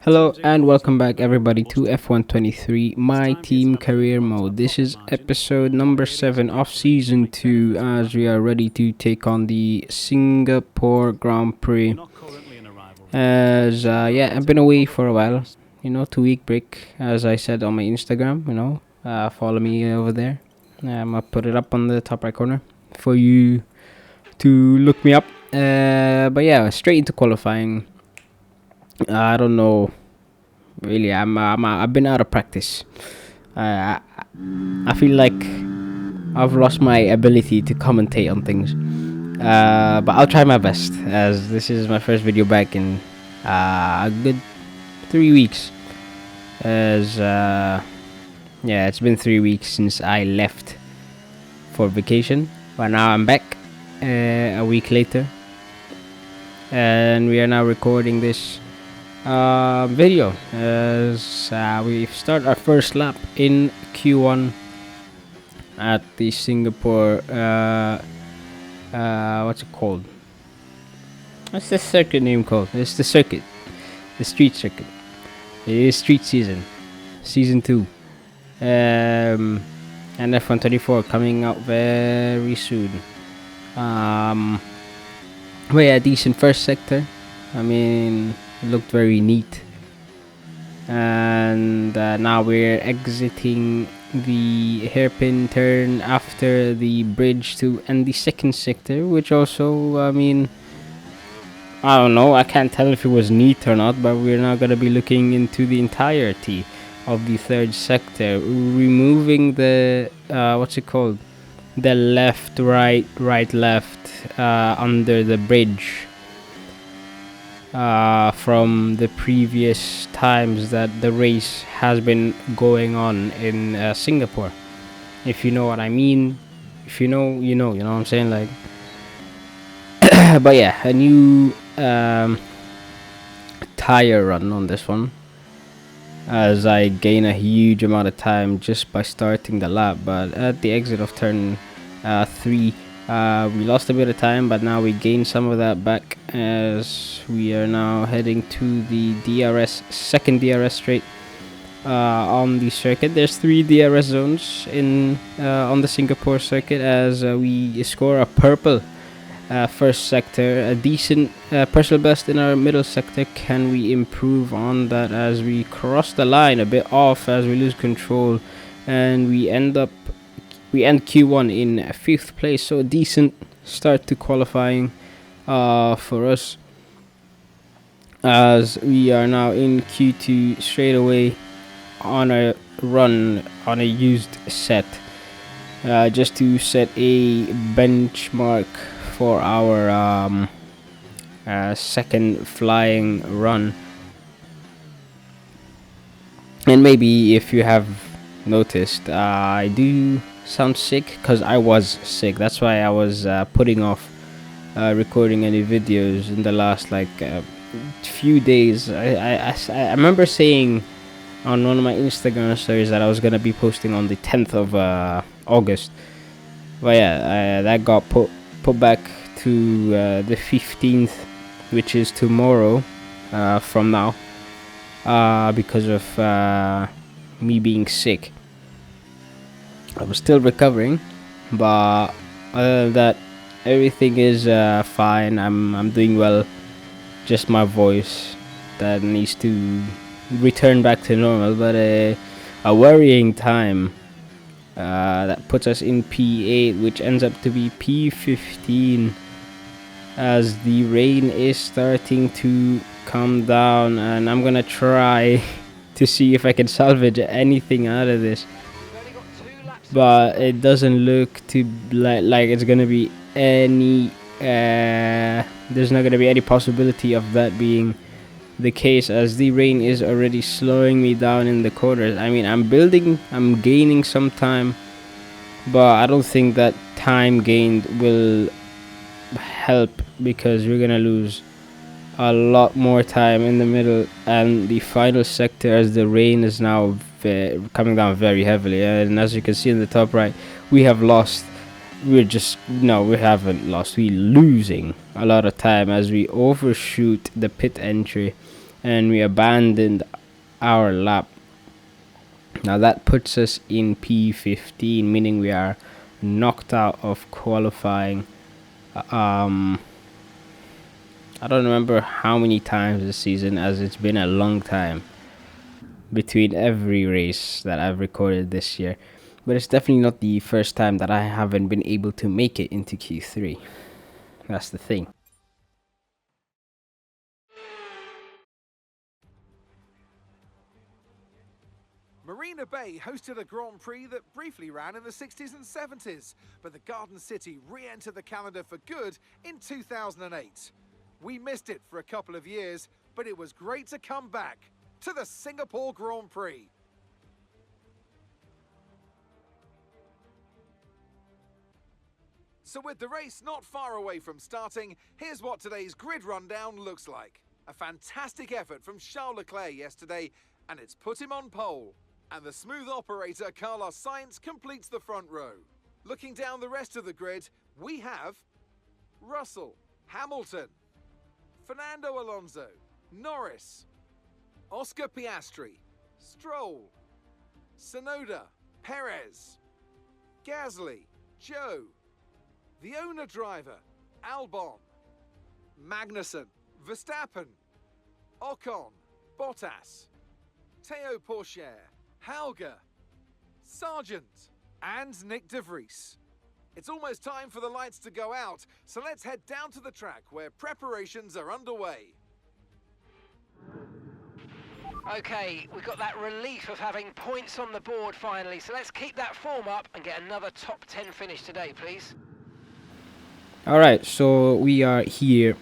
Hello and welcome back everybody to F123 My Team Career Mode. This is episode number 7 of season 2 as we are ready to take on the Singapore Grand Prix. I've been away for a while, 2-week break as I said on my Instagram, follow me over there. I'll put it up on the top right corner for you to look me up. Straight into qualifying. I don't know. Really, I've been out of practice. I feel like I've lost my ability to commentate on things. But I'll try my best, as this is my first video back in a good 3 weeks. It's been 3 weeks since I left for vacation, but now I'm back a week later, and we are now recording this video as we start our first lap in Q1 at the Singapore what's it called? What's the circuit name called? It's the circuit, the street circuit. It is street season 2, and F124 coming out very soon. Decent first sector. I mean, it looked very neat, and now we're exiting the hairpin turn after the bridge to end the second sector, which also, I mean, I don't know, I can't tell if it was neat or not, but we're now going to be looking into the entirety of the third sector, removing the the left right left under the bridge from the previous times that the race has been going on in Singapore. If you know what I mean, if you know, you know what I'm saying, like. But yeah, a new tire run on this one, as I gain a huge amount of time just by starting the lap. But at the exit of turn 3, we lost a bit of time, but now we gain some of that back as we are now heading to the second DRS straight on the circuit. There's 3 DRS zones on the Singapore circuit, as we score a purple first sector, a decent personal best in our middle sector. Can we improve on that as we cross the line a bit off, as we lose control, and we end Q1 in 5th place, so a decent start to qualifying for us, as we are now in Q2 straight away on a run on a used set, just to set a benchmark for our second flying run. And maybe if you have noticed, I do sound sick, because I was sick. That's why I was putting off recording any videos in the last few days. I remember saying on one of my Instagram stories that I was gonna be posting on the 10th of August, but yeah, that got put back to the 15th, which is tomorrow from now, because of me being sick. I'm still recovering, but other than that, everything is fine. I'm doing well. Just my voice that needs to return back to normal, but a worrying time that puts us in P8, which ends up to be P15, as the rain is starting to come down, and I'm gonna try to see if I can salvage anything out of this. But it doesn't look to like it's gonna be any there's not gonna be any possibility of that being the case, as the rain is already slowing me down in the corners. I mean, I'm gaining some time, but I don't think that time gained will help, because we're gonna lose a lot more time in the middle and the final sector, as the rain is now coming down very heavily. And as you can see in the top right, we have lost we haven't lost, we're losing a lot of time as we overshoot the pit entry and we abandoned our lap. Now that puts us in P15, meaning we are knocked out of qualifying. I don't remember how many times this season, as it's been a long time between every race that I've recorded this year. But it's definitely not the first time that I haven't been able to make it into Q3. That's the thing. Marina Bay hosted a Grand Prix that briefly ran in the 60s and 70s, but the Garden City re-entered the calendar for good in 2008. We missed it for a couple of years, but it was great to come back to the Singapore Grand Prix. So with the race not far away from starting, here's what today's grid rundown looks like. A fantastic effort from Charles Leclerc yesterday, and it's put him on pole. And the smooth operator Carlos Sainz completes the front row. Looking down the rest of the grid, we have Russell, Hamilton, Fernando Alonso, Norris, Oscar Piastri, Stroll, Tsunoda, Perez, Gasly, Joe, the owner driver, Albon, Magnussen, Verstappen, Ocon, Bottas, Theo Pourchaire, Hauger, Sargent, and Nick De Vries. It's almost time for the lights to go out, so let's head down to the track where preparations are underway. Okay, we've got that relief of having points on the board finally, so let's keep that form up and get another top 10 finish today, please. Alright, so we are here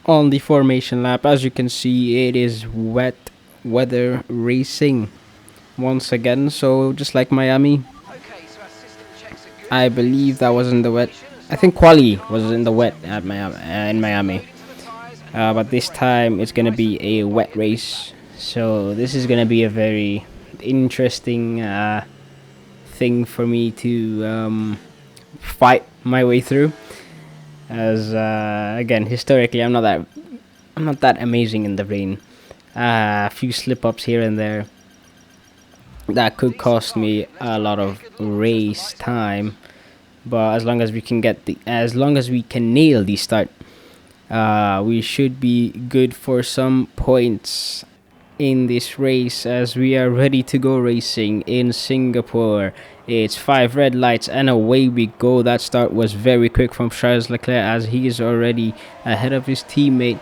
on the formation lap. As you can see, it is wet weather racing once again, so just like Miami. Okay, so our system checks are good. I believe that was in the wet. I think quali was in the wet at Miami, in Miami. But this time it's gonna be a wet race, so this is gonna be a very interesting thing for me to fight my way through. As again, historically, I'm not that amazing in the rain. A few slip ups here and there that could cost me a lot of race time, but as long as we can nail the start, we should be good for some points in this race, as we are ready to go racing in Singapore. It's 5 red lights and away we go. That start was very quick from Charles Leclerc, as he is already ahead of his teammate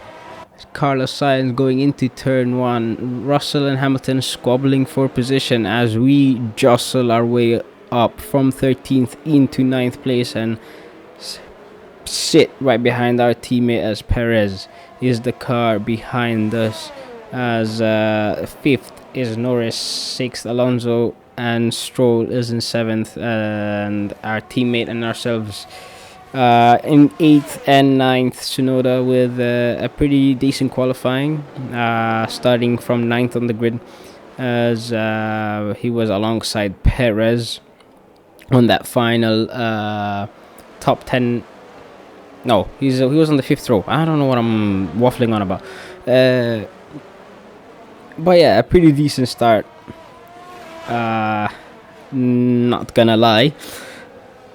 Carlos Sainz going into turn 1. Russell and Hamilton squabbling for position as we jostle our way up from 13th into 9th place and sit right behind our teammate, as Perez is the car behind us, as 5th is Norris, 6th Alonso, and Stroll is in 7th, and our teammate and ourselves in 8th and 9th. Tsunoda with a pretty decent qualifying, starting from 9th on the grid, as he was alongside Perez on that final top 10. No, he was on the 5th row. I don't know what I'm waffling on about. But yeah, a pretty decent start. Not gonna lie,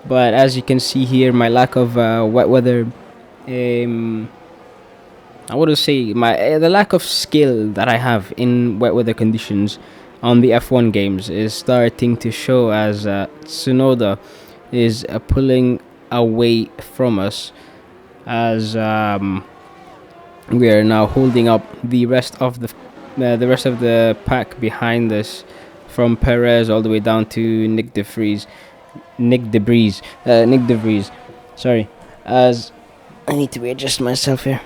but as you can see here, my lack of wet weather, I wouldn't say the lack of skill that I have in wet weather conditions on the F1 games is starting to show, as Tsunoda is pulling away from us, as we are now holding up the rest of the pack behind us, from Perez all the way down to Nick De Vries. Sorry, as I need to readjust myself here.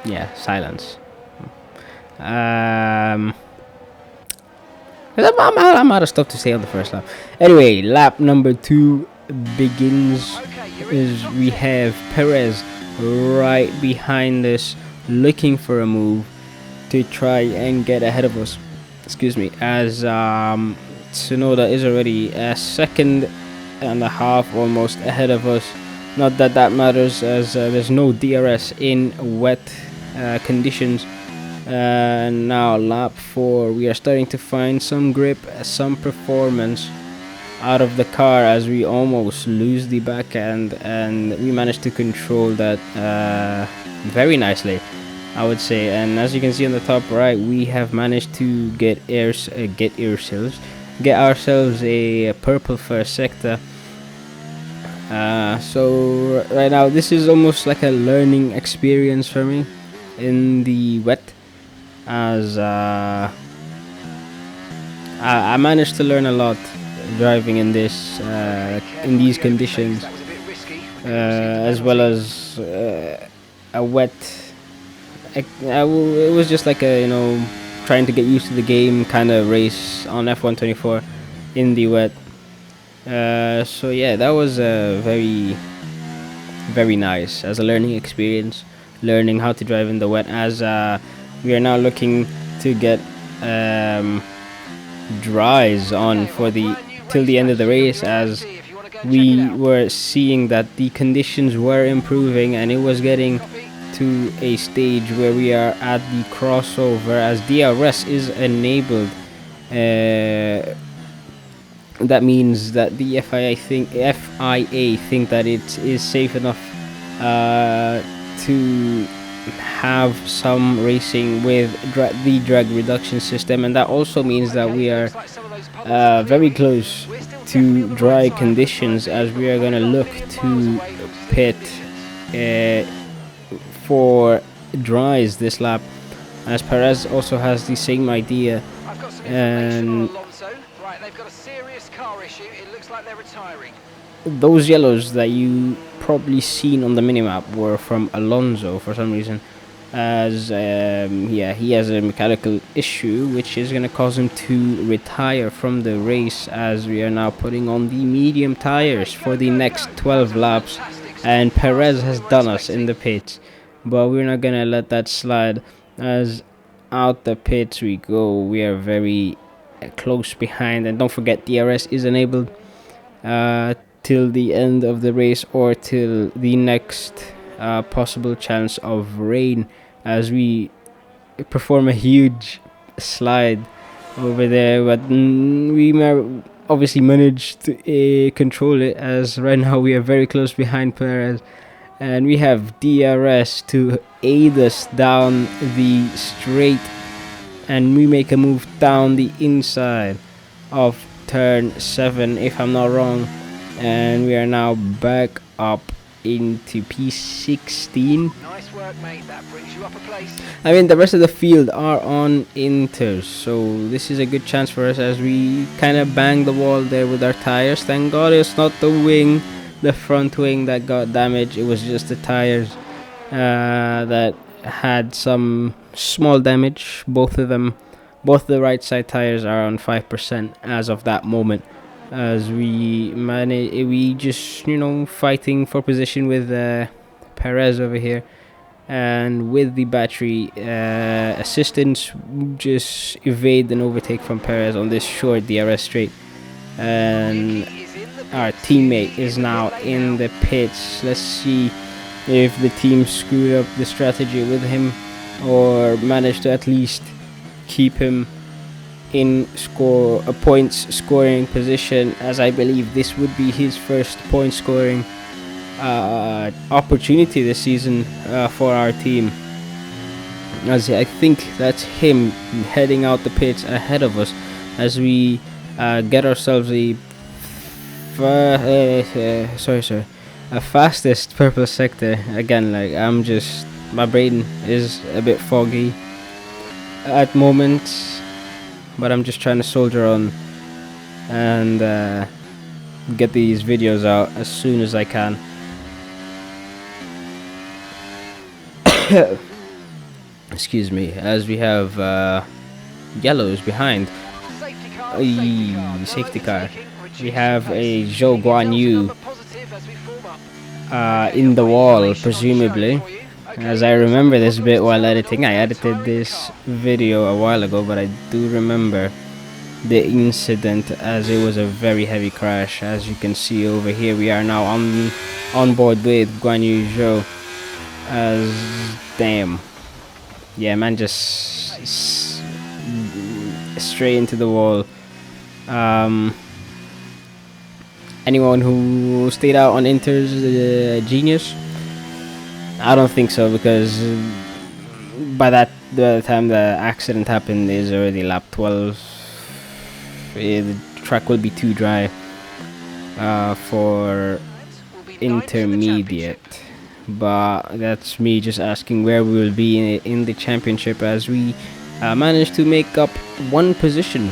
Yeah, silence. I'm out of stuff to say on the first lap. Anyway, lap number 2 begins. We have Perez right behind us, looking for a move to try and get ahead of us. Excuse me, as Tsunoda is already a second and a half almost ahead of us, Not that that matters, as there's no DRS in wet conditions. Now lap 4, we are starting to find some grip, some performance out of the car as we almost lose the back end, and we managed to control that very nicely, I would say. And as you can see on the top right, we have managed to get ourselves a purple first sector. So right now this is almost like a learning experience for me in the wet, as I managed to learn a lot driving in this in these conditions, as well as a wet. It was just like a, trying to get used to the game kind of race on F124 in the wet. So yeah, that was very, very nice as a learning experience, learning how to drive in the wet, as we are now looking to get dries on for the till the end of the race, as we were seeing that the conditions were improving and it was getting to a stage where we are at the crossover, as DRS is enabled. That means that the FIA think that it is safe enough to have some racing with the drag reduction system, and that also means that we are very close to dry conditions, as we are going to look to pit for dries this lap, as Perez also has the same idea. And they've got a serious car issue. It looks like they're retiring. Those yellows that you probably seen on the minimap were from Alonso for some reason, as he has a mechanical issue which is going to cause him to retire from the race, as we are now putting on the medium tires for the next 12 laps, and Perez has done us in the pits, but we're not going to let that slide, as out the pits we go. We are very close behind, and don't forget DRS is enabled till the end of the race, or till the next possible chance of rain, as we perform a huge slide over there, but we obviously managed to control it, as right now we are very close behind Perez, and we have DRS to aid us down the straight, and we make a move down the inside of turn 7 if I'm not wrong, and we are now back up into P16. Nice work, mate. That brings you up a place. I mean, the rest of the field are on inters, so this is a good chance for us, as we kind of banged the wall there with our tires. Thank God it's not the front wing that got damaged. It was just the tires that had some small damage. Both the right side tires are on 5% as of that moment, as we just fighting for position with Perez over here, and with the battery assistance just evade an overtake from Perez on this short DRS straight, and our teammate is now in the pits. Let's see if the team screwed up the strategy with him, or managed to at least keep him in points scoring position, as I believe this would be his first point scoring opportunity this season for our team, as I think that's him heading out the pits ahead of us, as we get ourselves a fastest purple sector. Again, my brain is a bit foggy at moments, but I'm just trying to soldier on and get these videos out as soon as I can. Excuse me, as we have yellows behind. Safety car. We have a Zhou Guan Yu in the wall, presumably, as I remember this bit while editing. I edited this video a while ago, but I do remember the incident, as it was a very heavy crash. As you can see over here, we are now on board with Guan Yu Zhou. As damn, yeah, man, just straight into the wall. Anyone who stayed out on Inter's genius? I don't think so, because by the time the accident happened is already lap 12. The track will be too dry for intermediate, but that's me just asking where we will be in the championship, as we managed to make up one position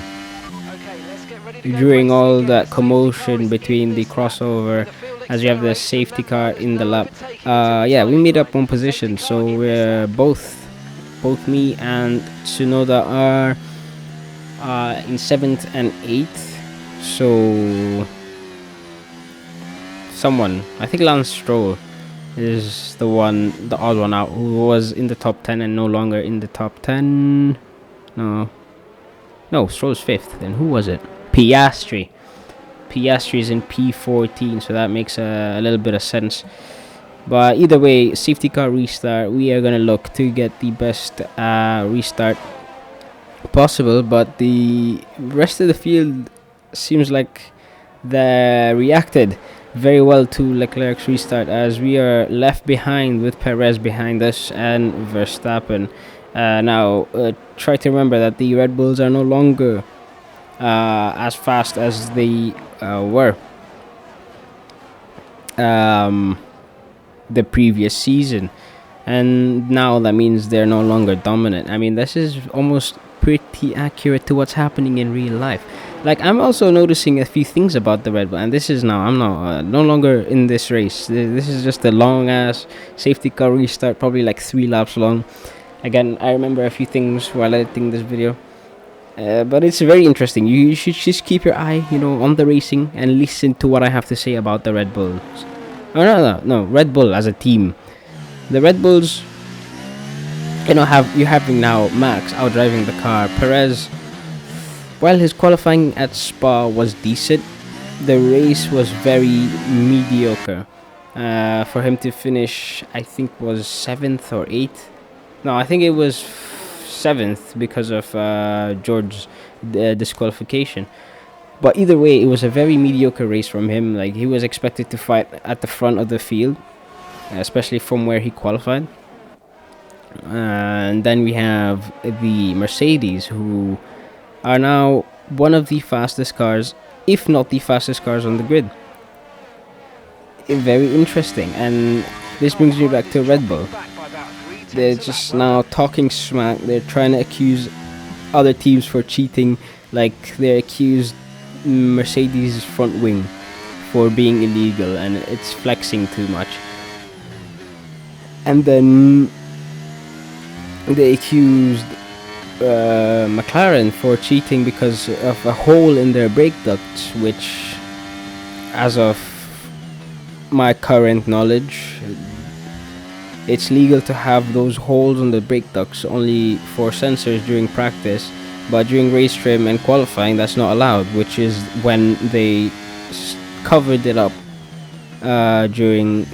during all that commotion between the crossover, as we have the safety car in the lap. Yeah, we made up one position, so we're both me and Tsunoda are in 7th and 8th. So someone, I think Lance Stroll is the odd one out, who was in the top 10 and no longer in the top 10. No, Stroll's 5th. Then who was it? Piastri is in P14, so that makes a little bit of sense. But either way, safety car restart, we are gonna look to get the best restart possible, but the rest of the field seems like they reacted very well to Leclerc's restart, as we are left behind with Perez behind us and Verstappen. Now try to remember that the Red Bulls are no longer as fast as they were the previous season, and now that means they're no longer dominant. I mean, this is almost pretty accurate to what's happening in real life. Like, I'm also noticing a few things about the Red Bull, and this is now, I'm not no longer in this race. This is just a long ass safety car restart, probably like 3 laps long. Again, I remember a few things while editing this video. But it's very interesting. You should just keep your eye, on the racing and listen to what I have to say about the Red Bulls. Oh, no, Red Bull as a team. The Red Bulls, you're having now Max outdriving the car. Perez, while his qualifying at Spa was decent, the race was very mediocre. For him to finish, I think was 7th or 8th. No, I think it was 7th because of George's disqualification. But either way, it was a very mediocre race from him. Like, he was expected to fight at the front of the field, especially from where he qualified. And then we have the Mercedes, who are now one of the fastest cars, if not the fastest cars on the grid. Very interesting. And this brings me back to Red Bull. They're just now talking smack. They're trying to accuse other teams for cheating. Like, they accused Mercedes' front wing for being illegal, and it's flexing too much. And then they accused McLaren for cheating because of a hole in their brake ducts, which, as of my current knowledge, it's legal to have those holes on the brake ducts only for sensors during practice, but during race trim and qualifying, that's not allowed, which is when they covered it up during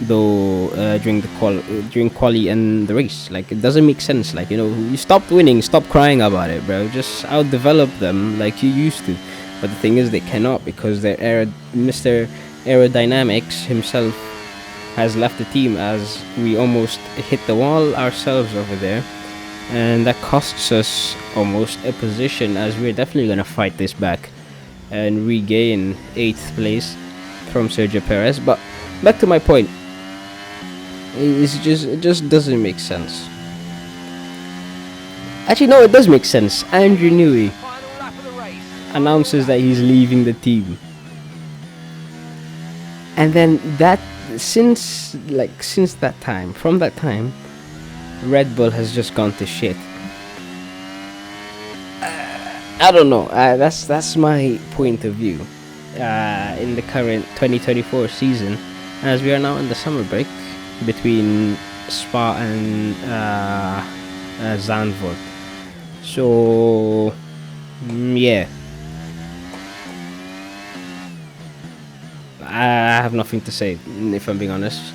quali and the race. Like, it doesn't make sense. Like, you stopped winning, stop crying about it, bro. Just outdevelop them like you used to. But the thing is, they cannot, because Mr. Aerodynamics himself has left the team, as we almost hit the wall ourselves over there, and that costs us almost a position, as we're definitely going to fight this back and regain 8th place from Sergio Perez. But back to my point, it just doesn't make sense. Actually, no, it does make sense. Andrew Newey announces that he's leaving the team, and then from that time, Red Bull has just gone to shit. I don't know. That's my point of view in the current 2024 season, as we are now in the summer break between Spa and Zandvoort. So yeah, I have nothing to say, if I'm being honest.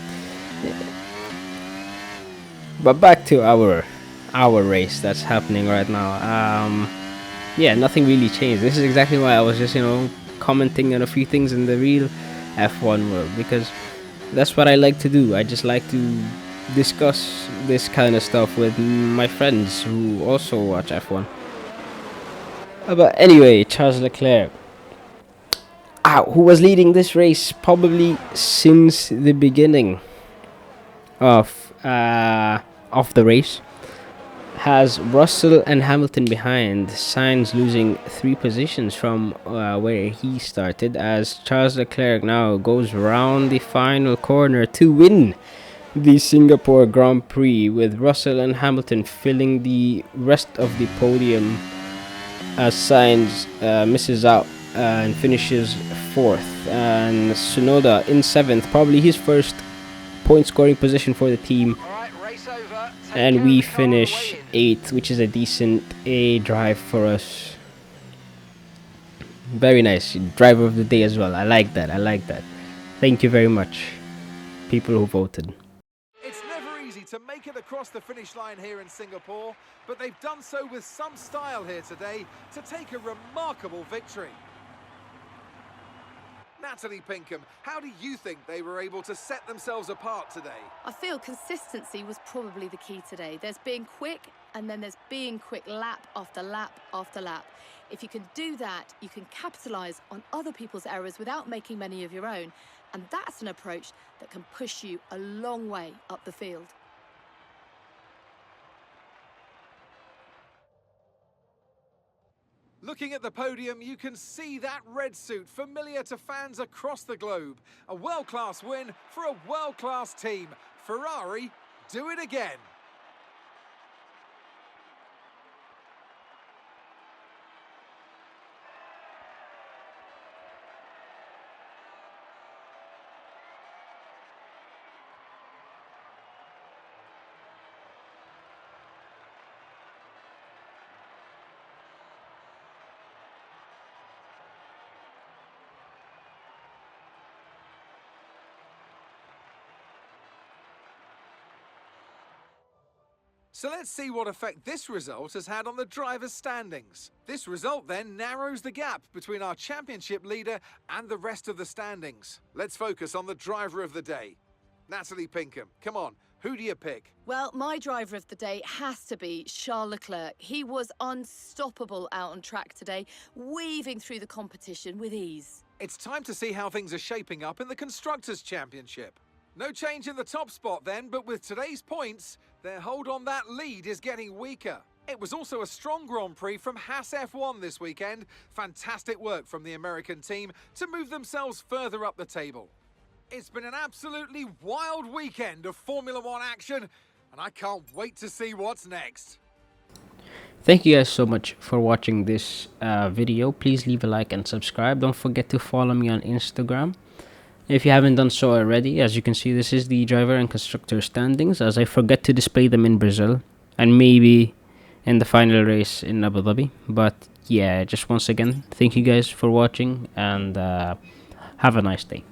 But back to our race that's happening right now. Yeah, nothing really changed. This is exactly why I was just, commenting on a few things in the real F1 world, because that's what I like to do. I just like to discuss this kind of stuff with my friends who also watch F1. But anyway, Charles Leclerc, who was leading this race probably since the beginning of the race, has Russell and Hamilton behind. Sainz losing 3 positions from where he started, as Charles Leclerc now goes round the final corner to win the Singapore Grand Prix, with Russell and Hamilton filling the rest of the podium, as Sainz misses out and finishes 4th, and Tsunoda in 7th, probably his first point scoring position for the team. And we finish 8th, which is a decent A drive for us. Very nice. Driver of the day as well. I like that. Thank you very much, people who voted. It's never easy to make it across the finish line here in Singapore, but they've done so with some style here today to take a remarkable victory. Natalie Pinkham, how do you think they were able to set themselves apart today? I feel consistency was probably the key today. There's being quick, and then there's being quick lap after lap after lap. If you can do that, you can capitalise on other people's errors without making many of your own. And that's an approach that can push you a long way up the field. Looking at the podium, you can see that red suit familiar to fans across the globe. A world-class win for a world-class team. Ferrari, do it again. So let's see what effect this result has had on the drivers' standings. This result then narrows the gap between our championship leader and the rest of the standings. Let's focus on the driver of the day. Natalie Pinkham, come on, who do you pick? Well, my driver of the day has to be Charles Leclerc. He was unstoppable out on track today, weaving through the competition with ease. It's time to see how things are shaping up in the Constructors' Championship. No change in the top spot then, but with today's points, their hold on that lead is getting weaker. It was also a strong Grand Prix from Haas F1 this weekend. Fantastic work from the American team to move themselves further up the table. It's been an absolutely wild weekend of Formula One action, and I can't wait to see what's next. Thank you guys so much for watching this video. Please leave a like and subscribe. Don't forget to follow me on Instagram if you haven't done so already. As you can see, this is the driver and constructor standings, as I forget to display them in Brazil and maybe in the final race in Abu Dhabi. But yeah, just once again, thank you guys for watching, and have a nice day.